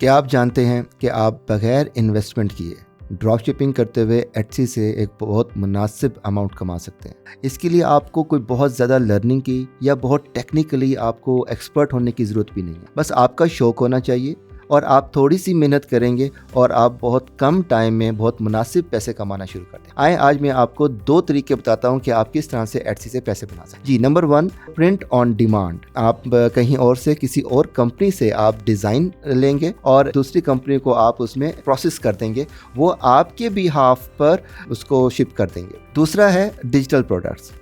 क्या आप जानते हैं कि आप बगैर इन्वेस्टमेंट किए ड्रॉप शिपिंग करते हुए एटसी से एक बहुत मुनासिब अमाउंट कमा सकते हैं। इसके लिए आपको कोई बहुत ज़्यादा लर्निंग की या बहुत टेक्निकली आपको एक्सपर्ट होने की ज़रूरत भी नहीं है। बस आपका शौक़ होना चाहिए और आप थोड़ी सी मेहनत करेंगे और आप बहुत कम टाइम में बहुत मुनासिब पैसे कमाना शुरू कर दें। आए आज मैं आपको 2 तरीके बताता हूं कि आप किस तरह से एटसी से पैसे बना सकते हैं। जी, नंबर 1, प्रिंट ऑन डिमांड। आप कहीं और से किसी और कंपनी से आप डिज़ाइन लेंगे और दूसरी कंपनी को आप उसमें प्रोसेस कर देंगे, वो आपके बिहाफ पर उसको शिप कर देंगे। दूसरा है डिजिटल प्रोडक्ट्स।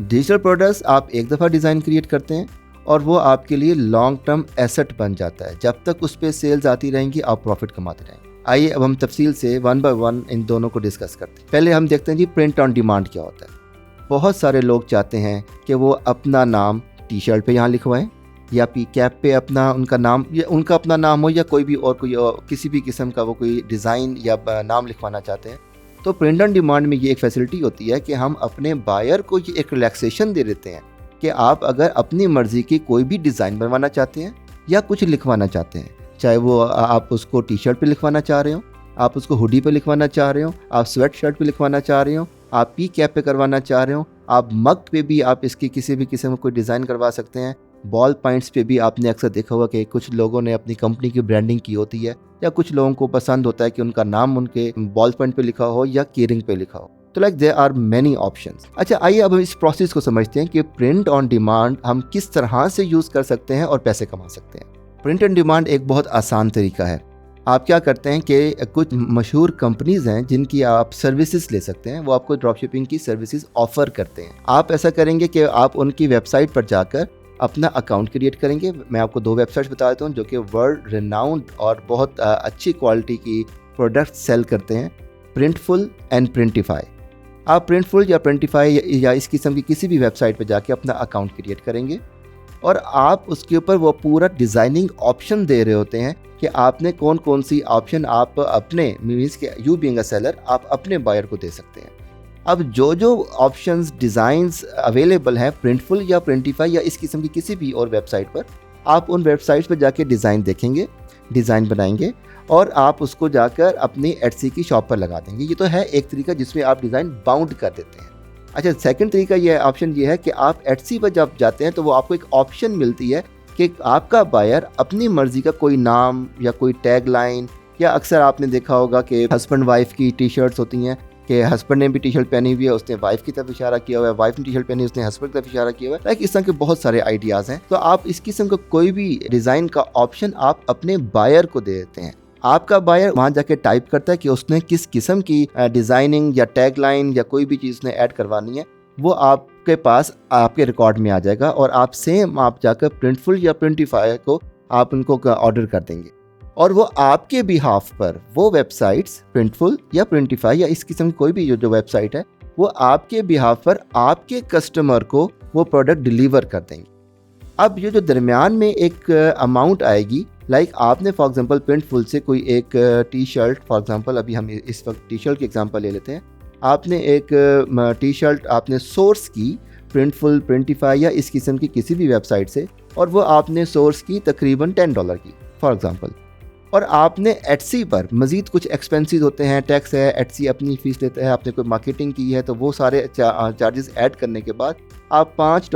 डिजिटल प्रोडक्ट्स आप एक दफ़ा डिज़ाइन क्रिएट करते हैं और वो आपके लिए लॉन्ग टर्म एसेट बन जाता है। जब तक उस पर सेल्स आती रहेंगी आप प्रॉफिट कमाते रहेंगे। आइए अब हम तफसील से 1 बाय 1 इन दोनों को डिस्कस करते हैं। पहले हम देखते हैं जी प्रिंट ऑन डिमांड क्या होता है। बहुत सारे लोग चाहते हैं कि वो अपना नाम टी शर्ट पे यहाँ लिखवाएं या पी कैप पे अपना उनका नाम या उनका अपना नाम हो या कोई भी और किसी भी किस्म का वो कोई डिज़ाइन या नाम लिखवाना चाहते हैं। तो प्रिंट ऑन डिमांड में ये एक फैसिलिटी होती है कि हम अपने बायर को ये एक रिलैक्सेशन दे देते हैं कि आप अगर अपनी मर्ज़ी की कोई भी डिज़ाइन बनवाना चाहते हैं या कुछ लिखवाना चाहते हैं, चाहे वो आप उसको टी शर्ट पे लिखवाना चाह रहे हो, आप उसको हुडी पे लिखवाना चाह रहे हो, आप स्वेट शर्ट पे लिखवाना चाह रहे हो, आप पी कैप पे करवाना चाह रहे हो, आप मग पे भी आप इसकी किसी भी किस्म का कोई डिज़ाइन करवा सकते हैं। बॉल पॉइंट्स पे भी आपने अक्सर देखा होगा कि कुछ लोगों ने अपनी कंपनी की ब्रांडिंग की होती है या कुछ लोगों को पसंद होता है कि उनका नाम उनके बॉल पॉइंट पे लिखा हो या कीरिंग पे लिखा हो। तो देयर आर मेनी ऑप्शंस। अच्छा, आइए अब हम इस प्रोसेस को समझते हैं कि प्रिंट ऑन डिमांड हम किस तरह से यूज़ कर सकते हैं और पैसे कमा सकते हैं। प्रिंट ऑन डिमांड एक बहुत आसान तरीका है। आप क्या करते हैं कि कुछ मशहूर कंपनीज हैं जिनकी आप सर्विसेज ले सकते हैं, वो आपको ड्रॉप शिपिंग की सर्विसेज ऑफर करते हैं। आप ऐसा करेंगे कि आप उनकी वेबसाइट पर जाकर अपना अकाउंट क्रिएट करेंगे। मैं आपको 2 वेबसाइट्स बता देता हूँ जो कि वर्ल्ड रिनाउंड और बहुत अच्छी क्वालिटी की प्रोडक्ट सेल करते हैं, प्रिंटफुल एंड प्रिंटिफाई। आप प्रिंटफुल या प्रिंटिफाई या इस किस्म की किसी भी वेबसाइट पर जाके अपना अकाउंट क्रिएट करेंगे और आप उसके ऊपर वो पूरा डिज़ाइनिंग ऑप्शन दे रहे होते हैं कि आपने कौन कौन सी ऑप्शन आप अपने मीन्स के यू बीइंग अ सेलर आप अपने बायर को दे सकते हैं। अब जो ऑप्शंस डिज़ाइंस अवेलेबल हैं प्रिंटफुल या प्रिंटिफाई या इस किस्म की किसी भी और वेबसाइट पर, आप उन वेबसाइट्स पर जाके डिज़ाइन देखेंगे, डिज़ाइन बनाएंगे और आप उसको जाकर अपनी एटसी की शॉप पर लगा देंगे। ये तो है एक तरीका जिसमें आप डिज़ाइन बाउंड कर देते हैं। अच्छा, सेकंड तरीका ये ऑप्शन ये है कि आप एटसी पर जब जाते हैं तो वो आपको एक ऑप्शन मिलती है कि आपका बायर अपनी मर्ज़ी का कोई नाम या कोई टैग लाइन, या अक्सर आपने देखा होगा कि हस्बैंड वाइफ की टी शर्ट्स होती हैं कि हस्बैंड ने भी टी शर्ट पहनी हुई है, उसने वाइफ की तरफ इशारा किया हुआ है, वाइफ ने टी शर्ट पहनी उसने हस्बैंड की तरफ इशारा किया हुआ है। लाइक इस तरह के बहुत सारे आइडियाज़ हैं। तो आप इस किस्म का कोई भी डिज़ाइन का ऑप्शन आप अपने बायर को दे देते हैं। आपका बायर वहाँ जाके टाइप करता है कि उसने किस किस्म की डिज़ाइनिंग या टैग लाइन या कोई भी चीज़ ने ऐड करवानी है, वो आपके पास आपके रिकॉर्ड में आ जाएगा और आप सेम आप जाकर प्रिंटफुल या प्रिंटिफाई को आप उनको ऑर्डर कर देंगे और वो आपके बिहाफ पर वो वेबसाइट्स प्रिंटफुल या प्रिंटिफाई या इस किस्म की कोई भी जो वेबसाइट है वो आपके बिहाफ पर आपके कस्टमर को वो प्रोडक्ट डिलीवर कर देंगे। अब ये जो दरमियान में एक अमाउंट आएगी, लाइक आपने फॉर एग्जांपल प्रिंटफुल से कोई एक टी शर्ट, फॉर एग्जांपल अभी हम इस वक्त टी शर्ट की एग्जांपल ले लेते हैं, आपने एक टी शर्ट आपने सोर्स की प्रिंटफुल प्रिंटिफाई या इस किस्म की किसी भी वेबसाइट से और वो आपने सोर्स की तकरीबन $10 की फॉर एग्जांपल, और आपने एटसी पर मज़ीद कुछ एक्सपेंसेस होते हैं, टैक्स है, एटसी अपनी फ़ीस लेता है, आपने कोई मार्केटिंग की है तो वो सारे चार्जेस ऐड करने के बाद आप $5,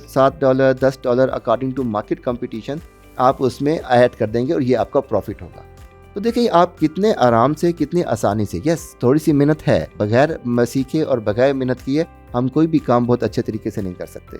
$7, $10 अकॉर्डिंग टू मार्केट कंपटीशन आप उसमें ऐड कर देंगे और ये आपका प्रॉफिट होगा। तो देखिए आप कितने आराम से, कितनी आसानी से, यस थोड़ी सी मेहनत है, बगैर सीखे और बगैर मेहनत किए हम कोई भी काम बहुत अच्छे तरीके से नहीं कर सकते।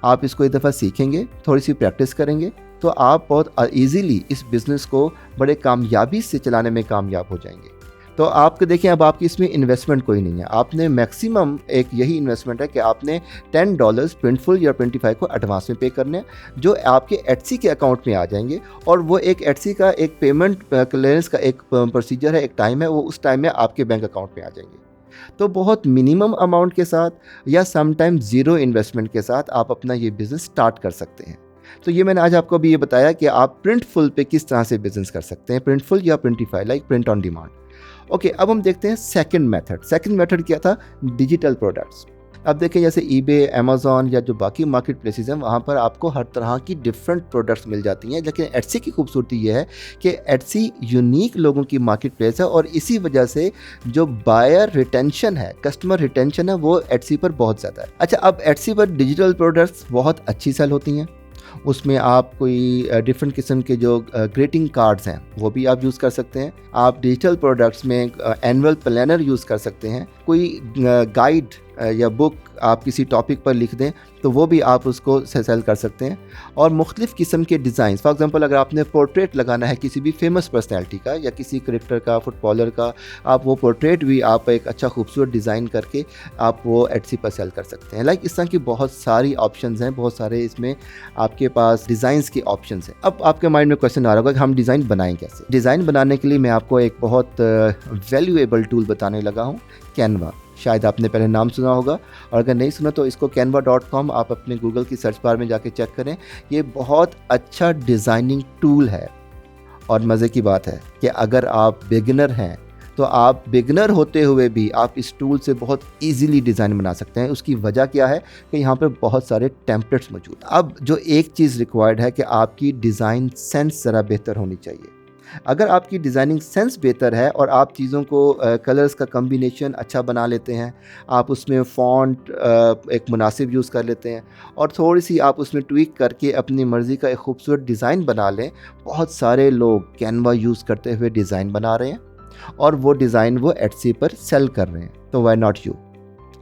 आप इसको एक दफ़ा सीखेंगे, थोड़ी सी प्रैक्टिस करेंगे तो आप बहुत इजीली इस बिज़नेस को बड़े कामयाबी से चलाने में कामयाब हो जाएंगे। तो आपको देखिए अब आपकी इसमें इन्वेस्टमेंट कोई नहीं है, आपने मैक्सिमम एक यही इन्वेस्टमेंट है कि आपने $10 प्रिंटफुल या प्रिंटिफाई को एडवांस में पे करने हैं जो आपके एटसी के अकाउंट में आ जाएंगे और वो एक एटसी का एक पेमेंट क्लियरेंस का एक प्रोसीजर है, एक टाइम है, वो उस टाइम में आपके बैंक अकाउंट में आ जाएंगे। तो बहुत मिनिमम अमाउंट के साथ या समटाइम ज़ीरो इन्वेस्टमेंट के साथ आप अपना ये बिज़नेस स्टार्ट कर सकते हैं। तो ये मैंने आज आपको अभी ये बताया कि आप प्रिंटफुल पे किस तरह से बिज़नेस कर सकते हैं, प्रिंटफुल या Printify like print on demand. Okay, अब हम देखते हैं सेकंड मेथड। सेकंड मेथड क्या था? Digital products. अब देखें जैसे ईबे, अमेज़न या जो बाकी मार्केट प्लेसेस हैं वहाँ पर आपको हर तरह की डिफरेंट प्रोडक्ट्स मिल जाती हैं, लेकिन एटसी की खूबसूरती ये है कि एटसी यूनिक लोगों की मार्केट प्लेस है और इसी वजह से जो बायर रिटेंशन है, कस्टमर रिटेंशन है, वो एटसी पर बहुत ज़्यादा है। अच्छा, अब एटसी पर डिजिटल प्रोडक्ट्स बहुत अच्छी सेल होती हैं। उसमें आप कोई डिफरेंट किस्म के जो ग्रीटिंग कार्ड्स हैं वो भी आप यूज़ कर सकते हैं। आप डिजिटल प्रोडक्ट्स में एनुअल प्लानर यूज़ कर सकते हैं। कोई गाइड या बुक आप किसी टॉपिक पर लिख दें तो वो भी आप उसको सेल कर सकते हैं। और मुख्तलिफ़ किस्म के डिज़ाइन, फॉर एग्जांपल अगर आपने पोर्ट्रेट लगाना है किसी भी फेमस पर्सनैलिटी का या किसी क्रिकेटर का, फुटबॉलर का, आप वो पोर्ट्रेट भी आप एक अच्छा खूबसूरत डिज़ाइन करके आप वो एटसी पर सेल कर सकते हैं। लाइक इस तरह की बहुत सारी ऑप्शंस हैं, बहुत सारे इसमें आपके पास डिज़ाइंस के ऑप्शंस हैं। अब आपके माइंड में क्वेश्चन आ रहा होगा कि हम डिज़ाइन बनाएं कैसे। डिज़ाइन बनाने के लिए मैं आपको एक बहुत वैल्यूएबल टूल बताने लगा हूँ, कैनवा। शायद आपने पहले नाम सुना होगा, और अगर नहीं सुना तो इसको canva.com आप अपने गूगल की सर्च बार में जाके चेक करें। ये बहुत अच्छा डिज़ाइनिंग टूल है। और मज़े की बात है कि अगर आप बिगिनर हैं तो आप बिगिनर होते हुए भी आप इस टूल से बहुत इजीली डिज़ाइन बना सकते हैं। उसकी वजह क्या है कि यहाँ पर बहुत सारे टेम्पलेट्स मौजूद हैं। अब जो एक चीज़ रिक्वायर्ड है कि आपकी डिज़ाइन सेंस ज़रा बेहतर होनी चाहिए। अगर आपकी डिज़ाइनिंग सेंस बेहतर है और आप चीज़ों को कलर्स का कम्बिनेशन अच्छा बना लेते हैं, आप उसमें फ़ॉन्ट एक मुनासिब यूज़ कर लेते हैं और थोड़ी सी आप उसमें ट्वीक करके अपनी मर्ज़ी का एक खूबसूरत डिज़ाइन बना लें। बहुत सारे लोग कैनवा यूज़ करते हुए डिज़ाइन बना रहे हैं और वो डिज़ाइन वो एटसी पर सेल कर रहे हैं। तो व्हाई नॉट यू,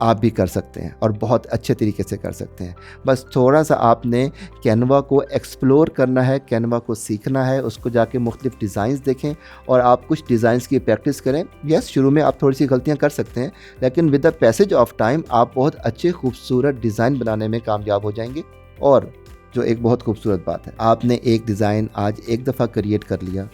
आप भी कर सकते हैं और बहुत अच्छे तरीके से कर सकते हैं। बस थोड़ा सा आपने कैनवा को एक्सप्लोर करना है, कैनवा को सीखना है, उसको जाके मुख्तलिफ डिज़ाइंस देखें और आप कुछ डिज़ाइंस की प्रैक्टिस करें। यस, शुरू में आप थोड़ी सी गलतियां कर सकते हैं, लेकिन with the passage of time आप बहुत अच्छे खूबसूरत डिज़ाइन बनाने में कामयाब हो जाएंगे। और जो एक बहुत खूबसूरत बात है, आपने एक डिज़ाइन आज एक दफ़ा क्रिएट कर लिया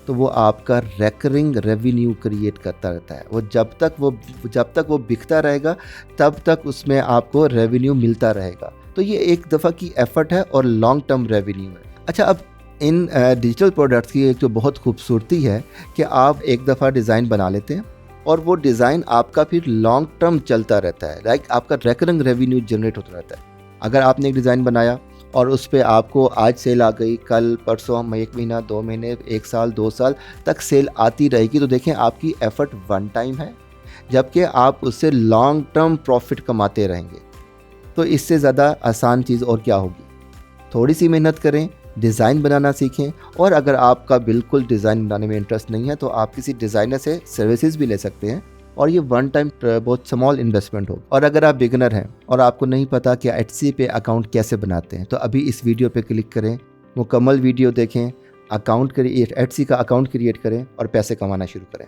तो वो आपका रेकरिंग रेवेन्यू क्रिएट करता रहता है। वो जब तक वो बिकता रहेगा तब तक उसमें आपको रेवेन्यू मिलता रहेगा। तो ये एक दफ़ा की एफर्ट है और लॉन्ग टर्म रेवेन्यू है। अच्छा, अब इन डिजिटल प्रोडक्ट्स की एक जो बहुत खूबसूरती है कि आप एक दफ़ा डिज़ाइन बना लेते हैं और वो डिज़ाइन आपका फिर लॉन्ग टर्म चलता रहता है। लाइक आपका रेकरिंग रेवेन्यू जनरेट होता रहता है। अगर आपने एक डिज़ाइन बनाया और उस पर आपको आज सेल आ गई, कल परसों, 1 महीना, 2 महीने, 1 साल, 2 साल तक सेल आती रहेगी, तो देखें आपकी एफ़र्ट वन टाइम है, जबकि आप उससे लॉन्ग टर्म प्रॉफिट कमाते रहेंगे। तो इससे ज़्यादा आसान चीज़ और क्या होगी। थोड़ी सी मेहनत करें, डिज़ाइन बनाना सीखें, और अगर आपका बिल्कुल डिज़ाइन बनाने में इंटरेस्ट नहीं है तो आप किसी डिज़ाइनर से सर्विसेज भी ले सकते हैं और ये वन टाइम बहुत स्मॉल इन्वेस्टमेंट हो। और अगर आप बिगिनर हैं और आपको नहीं पता कि एटसी पे अकाउंट कैसे बनाते हैं, तो अभी इस वीडियो पे क्लिक करें, मुकम्मल वीडियो देखें, अकाउंट करिए, एटसी का अकाउंट क्रिएट करें और पैसे कमाना शुरू करें।